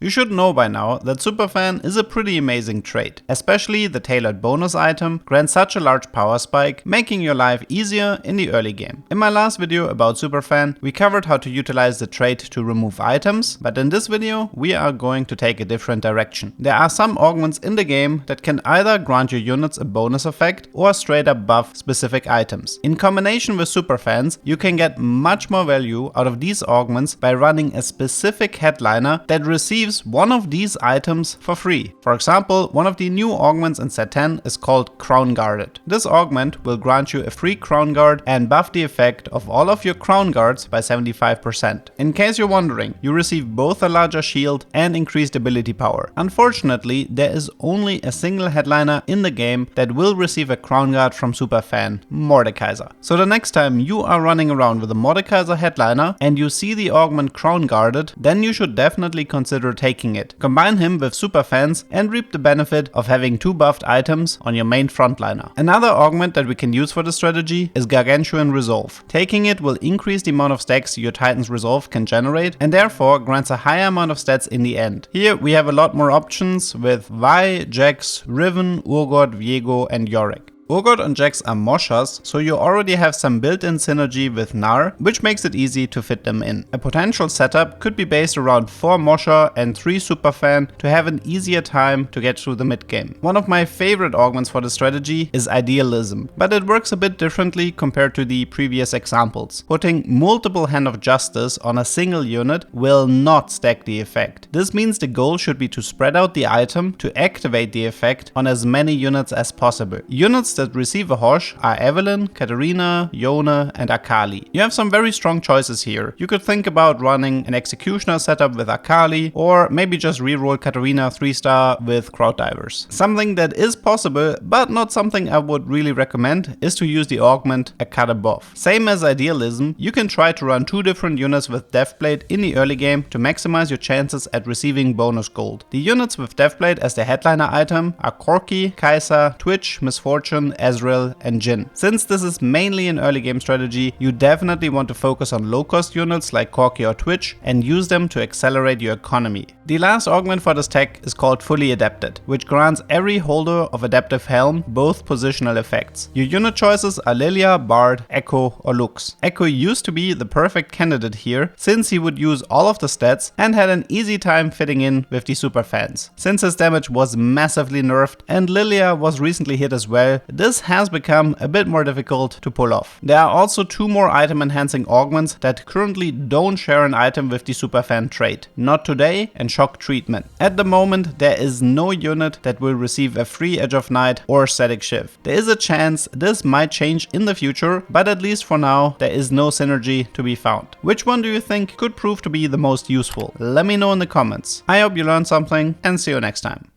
You should know by now that Superfan is a pretty amazing trait. Especially the tailored bonus item grants such a large power spike, making your life easier in the early game. In my last video about Superfan, we covered how to utilize the trait to remove items, but in this video we are going to take a different direction. There are some augments in the game that can either grant your units a bonus effect or straight up buff specific items. In combination with Superfans, you can get much more value out of these augments by running a specific headliner that receives one of these items for free. For example, one of the new augments in set 10 is called Crown Guarded. This augment will grant you a free crown guard and buff the effect of all of your crown guards by 75%. In case you're wondering, you receive both a larger shield and increased ability power. Unfortunately, there is only a single headliner in the game that will receive a crown guard from Superfan, Mordekaiser. So the next time you are running around with a Mordekaiser headliner and you see the augment Crown Guarded, then you should definitely consider taking it. Combine him with Superfans and reap the benefit of having 2 buffed items on your main frontliner. Another augment that we can use for this strategy is Gargantuan Resolve. Taking it will increase the amount of stacks your Titan's Resolve can generate and therefore grants a higher amount of stats in the end. Here we have a lot more options with Vi, Jax, Riven, Urgot, Viego and Yorick. Urgot and Jax are moshas, so you already have some built-in synergy with Gnar, which makes it easy to fit them in. A potential setup could be based around 4 Mosha and 3 Superfan to have an easier time to get through the mid game. One of my favorite augments for the strategy is Idealism, but it works a bit differently compared to the previous examples. Putting multiple Hand of Justice on a single unit will not stack the effect. This means the goal should be to spread out the item to activate the effect on as many units as possible. Units that receive a Hosh are Evelynn, Katarina, Yone and Akali. You have some very strong choices here. You could think about running an Executioner setup with Akali or maybe just reroll Katarina 3-star with Crowd Divers. Something that is possible but not something I would really recommend is to use the augment a cut above. Same as Idealism, you can try to run 2 different units with Deathblade in the early game to maximize your chances at receiving bonus gold. The units with Deathblade as the headliner item are Corki, Kai'Sa, Twitch, Misfortune, Ezreal and Jhin. Since this is mainly an early game strategy, you definitely want to focus on low cost units like Corki or Twitch and use them to accelerate your economy. The last augment for this tech is called Fully Adapted, which grants every holder of Adaptive Helm both positional effects. Your unit choices are Lilia, Bard, Echo or Lux. Echo used to be the perfect candidate here since he would use all of the stats and had an easy time fitting in with the Superfans. Since his damage was massively nerfed and Lilia was recently hit as well, this has become a bit more difficult to pull off. There are also 2 more item enhancing augments that currently don't share an item with the Superfan trait. Not Today and Shock Treatment. At the moment there is no unit that will receive a free Edge of Night or Static Shift. There is a chance this might change in the future, but at least for now there is no synergy to be found. Which one do you think could prove to be the most useful? Let me know in the comments. I hope you learned something and see you next time.